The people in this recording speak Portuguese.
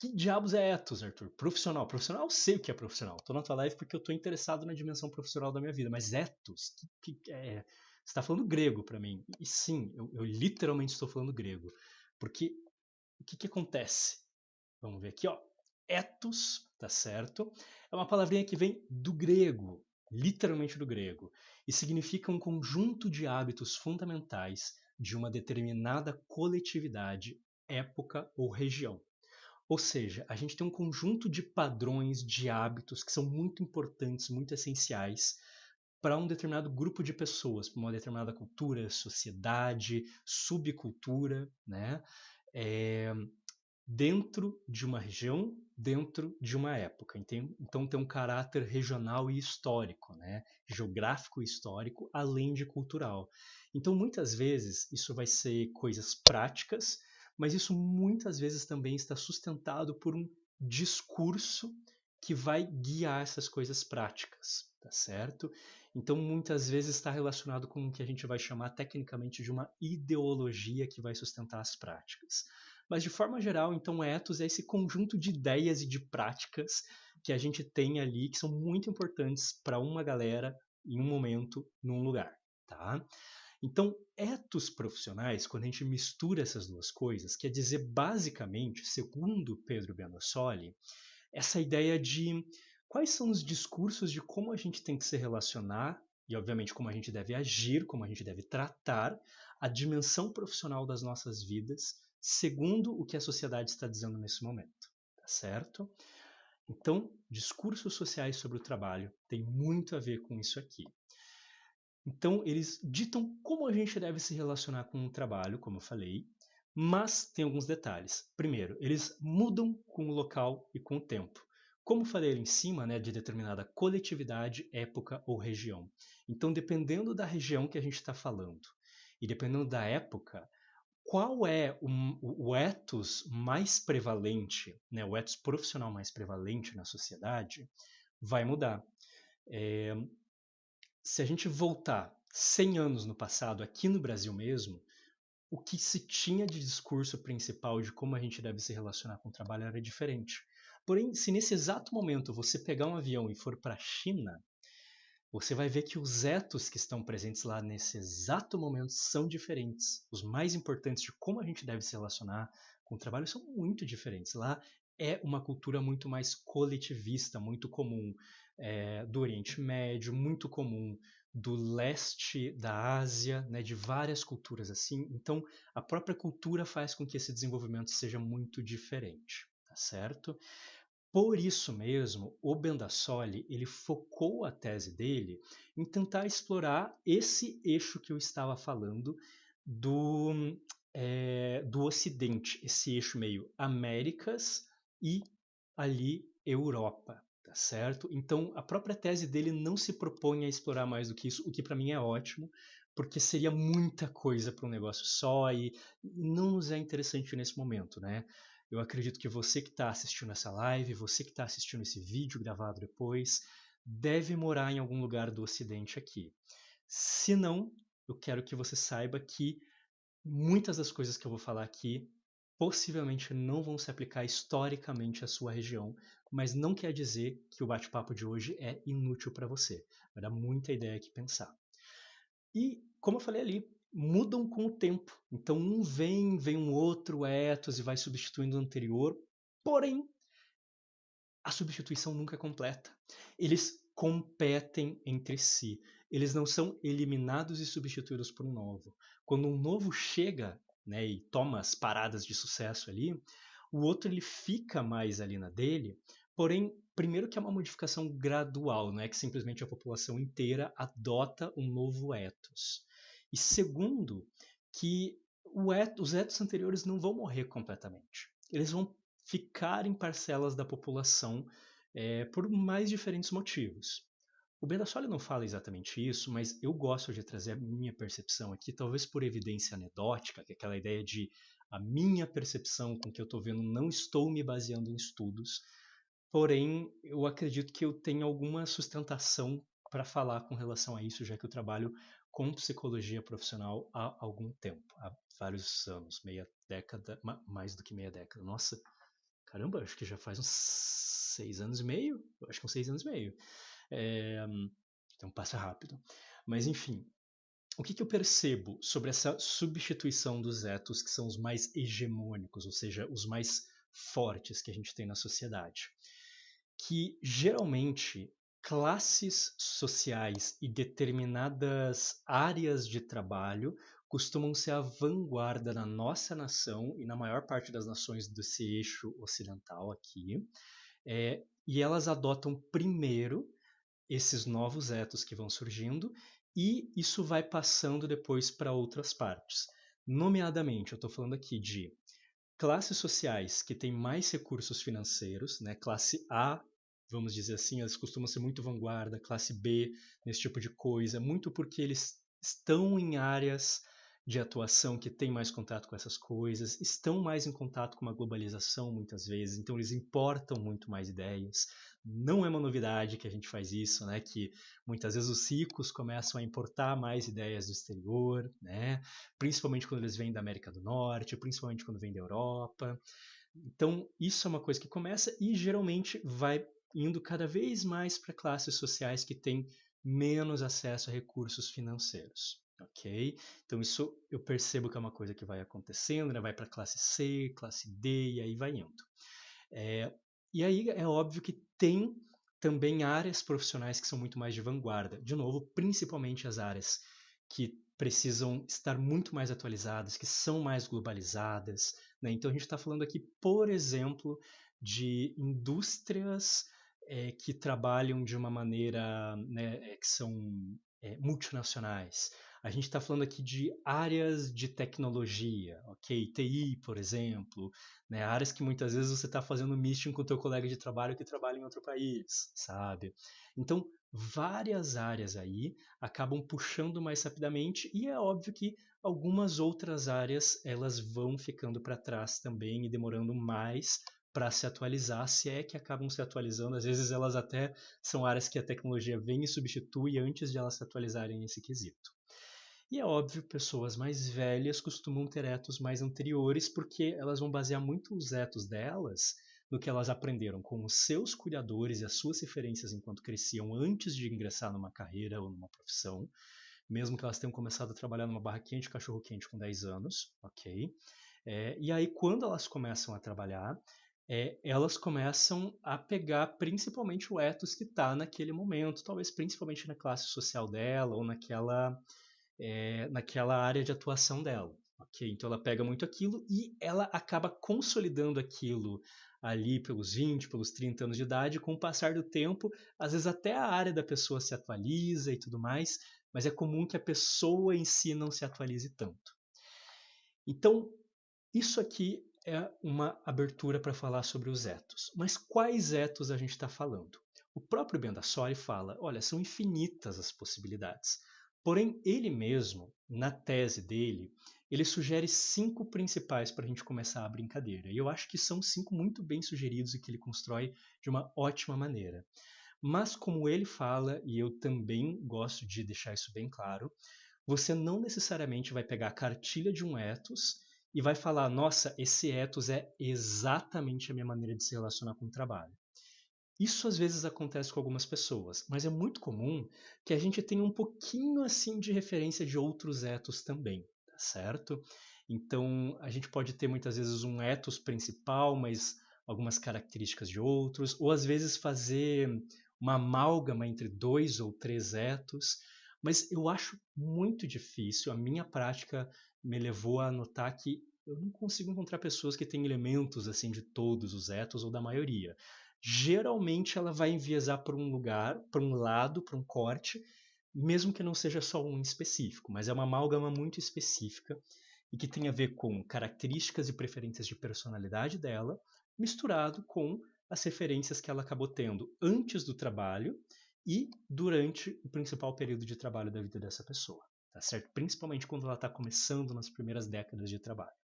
Que diabos é ethos, Arthur? Profissional. Profissional, eu sei o que é profissional. Tô na tua live porque eu tô interessado na dimensão profissional da minha vida. Mas ethos? Você está falando grego para mim. E sim, eu literalmente estou falando grego. Porque o que acontece? Vamos ver aqui, ó. Ethos, tá certo? É uma palavrinha que vem do grego, literalmente do grego, e significa um conjunto de hábitos fundamentais de uma determinada coletividade, época ou região. Ou seja, a gente tem um conjunto de padrões, de hábitos que são muito importantes, muito essenciais para um determinado grupo de pessoas, para uma determinada cultura, sociedade, subcultura, né? É, dentro de uma região, dentro de uma época. Então tem um caráter regional e histórico, né? Geográfico e histórico, além de cultural. Então muitas vezes isso vai ser coisas práticas, mas isso muitas vezes também está sustentado por um discurso que vai guiar essas coisas práticas, tá certo? Então muitas vezes está relacionado com o que a gente vai chamar tecnicamente de uma ideologia que vai sustentar as práticas. Mas de forma geral, então, ethos é esse conjunto de ideias e de práticas que a gente tem ali que são muito importantes para uma galera em um momento, num lugar, tá? Então, ethos profissionais, quando a gente mistura essas duas coisas, quer dizer basicamente, segundo Pedro Bernossoli, essa ideia de quais são os discursos de como a gente tem que se relacionar e, obviamente, como a gente deve agir, como a gente deve tratar a dimensão profissional das nossas vidas, segundo o que a sociedade está dizendo nesse momento, tá certo? Então, discursos sociais sobre o trabalho tem muito a ver com isso aqui. Então, eles ditam como a gente deve se relacionar com o trabalho, como eu falei, mas tem alguns detalhes. Primeiro, eles mudam com o local e com o tempo. Como falei ali em cima, né, de determinada coletividade, época ou região. Então, dependendo da região que a gente está falando e dependendo da época, qual é o ethos mais prevalente, né, o ethos profissional mais prevalente na sociedade, vai mudar. É, se a gente voltar 100 anos no passado, aqui no Brasil mesmo, o que se tinha de discurso principal de como a gente deve se relacionar com o trabalho era diferente. Porém, se nesse exato momento você pegar um avião e for para a China, você vai ver que os ethos que estão presentes lá nesse exato momento são diferentes. Os mais importantes de como a gente deve se relacionar com o trabalho são muito diferentes. Lá é uma cultura muito mais coletivista, muito comum do Oriente Médio, muito comum do leste da Ásia, né, de várias culturas assim. Então, a própria cultura faz com que esse desenvolvimento seja muito diferente, tá certo? Por isso mesmo, o Bendassoli ele focou a tese dele em tentar explorar esse eixo que eu estava falando do, do Ocidente, esse eixo meio Américas e ali Europa, tá certo? Então a própria tese dele não se propõe a explorar mais do que isso, o que para mim é ótimo, porque seria muita coisa para um negócio só e não nos é interessante nesse momento, né? Eu acredito que você que está assistindo essa live, você que está assistindo esse vídeo gravado depois, deve morar em algum lugar do Ocidente aqui. Se não, eu quero que você saiba que muitas das coisas que eu vou falar aqui possivelmente não vão se aplicar historicamente à sua região, mas não quer dizer que o bate-papo de hoje é inútil para você. Vai dar muita ideia aqui pensar. E, como eu falei ali, mudam com o tempo. Então, vem um outro ethos e vai substituindo o anterior. Porém, a substituição nunca é completa. Eles competem entre si. Eles não são eliminados e substituídos por um novo. Quando um novo chega, né, e toma as paradas de sucesso ali, o outro ele fica mais ali na dele. Porém, primeiro que é uma modificação gradual, não é que simplesmente a população inteira adota um novo ethos. E segundo, que os ethos anteriores não vão morrer completamente. Eles vão ficar em parcelas da população por mais diferentes motivos. O Bendassoli não fala exatamente isso, mas eu gosto de trazer a minha percepção aqui, talvez por evidência anedótica, que é aquela ideia de a minha percepção com o que eu estou vendo, não estou me baseando em estudos, porém eu acredito que eu tenho alguma sustentação para falar com relação a isso, já que eu trabalho com psicologia profissional há algum tempo, há vários anos, meia década, mais do que meia década. Nossa, caramba, acho que já faz uns 6 anos e meio, eu acho que uns 6 anos e meio. É, então passa rápido. Mas enfim, o que eu percebo sobre essa substituição dos etos que são os mais hegemônicos, ou seja, os mais fortes que a gente tem na sociedade? Que geralmente classes sociais e determinadas áreas de trabalho costumam ser a vanguarda na nossa nação e na maior parte das nações desse eixo ocidental aqui, e elas adotam primeiro esses novos etos que vão surgindo e isso vai passando depois para outras partes. Nomeadamente, eu estou falando aqui de classes sociais que têm mais recursos financeiros, né? Classe A, vamos dizer assim, elas costumam ser muito vanguarda, classe B, nesse tipo de coisa, muito porque eles estão em áreas de atuação que têm mais contato com essas coisas, estão mais em contato com uma globalização muitas vezes, então eles importam muito mais ideias. Não é uma novidade que a gente faz isso, né? Que muitas vezes os ricos começam a importar mais ideias do exterior, né? Principalmente quando eles vêm da América do Norte, principalmente quando vêm da Europa. Então, isso é uma coisa que começa e geralmente vai indo cada vez mais para classes sociais que têm menos acesso a recursos financeiros. Ok? Então, isso eu percebo que é uma coisa que vai acontecendo, né? Vai para classe C, classe D e aí vai indo. E aí é óbvio que tem também áreas profissionais que são muito mais de vanguarda. De novo, principalmente as áreas que precisam estar muito mais atualizadas, que são mais globalizadas, né? Então a gente está falando aqui, por exemplo, de indústrias que trabalham de uma maneira, né, que são multinacionais. A gente está falando aqui de áreas de tecnologia, ok? TI, por exemplo, né? Áreas que muitas vezes você está fazendo meeting com o teu colega de trabalho que trabalha em outro país, sabe? Então, várias áreas aí acabam puxando mais rapidamente e é óbvio que algumas outras áreas elas vão ficando para trás também e demorando mais para se atualizar, se é que acabam se atualizando. Às vezes elas até são áreas que a tecnologia vem e substitui antes de elas se atualizarem nesse quesito. E é óbvio, pessoas mais velhas costumam ter etos mais anteriores, porque elas vão basear muito os etos delas no que elas aprenderam com os seus cuidadores e as suas referências enquanto cresciam antes de ingressar numa carreira ou numa profissão, mesmo que elas tenham começado a trabalhar numa barraquinha de cachorro-quente com 10 anos, ok? E aí, quando elas começam a trabalhar, elas começam a pegar principalmente o ethos que está naquele momento, talvez principalmente na classe social dela ou naquela área de atuação dela. Okay? Então ela pega muito aquilo e ela acaba consolidando aquilo ali pelos 20, pelos 30 anos de idade, com o passar do tempo, às vezes até a área da pessoa se atualiza e tudo mais, mas é comum que a pessoa em si não se atualize tanto. Então, isso aqui é uma abertura para falar sobre os etos. Mas quais etos a gente está falando? O próprio Bendassori fala, olha, são infinitas as possibilidades. Porém, ele mesmo, na tese dele, ele sugere 5 principais para a gente começar a brincadeira. E eu acho que são 5 muito bem sugeridos e que ele constrói de uma ótima maneira. Mas como ele fala, e eu também gosto de deixar isso bem claro, você não necessariamente vai pegar a cartilha de um ethos e vai falar, nossa, esse ethos é exatamente a minha maneira de se relacionar com o trabalho. Isso às vezes acontece com algumas pessoas, mas é muito comum que a gente tenha um pouquinho assim de referência de outros ethos também, tá certo? Então a gente pode ter muitas vezes um ethos principal, mas algumas características de outros, ou às vezes fazer uma amálgama entre 2 ou 3 ethos, mas eu acho muito difícil. A minha prática me levou a notar que eu não consigo encontrar pessoas que têm elementos assim de todos os ethos ou da maioria. Geralmente ela vai enviesar para um lugar, para um lado, para um corte, mesmo que não seja só um específico, mas é uma amálgama muito específica e que tem a ver com características e preferências de personalidade dela, misturado com as referências que ela acabou tendo antes do trabalho e durante o principal período de trabalho da vida dessa pessoa, tá certo? Principalmente quando ela está começando nas primeiras décadas de trabalho.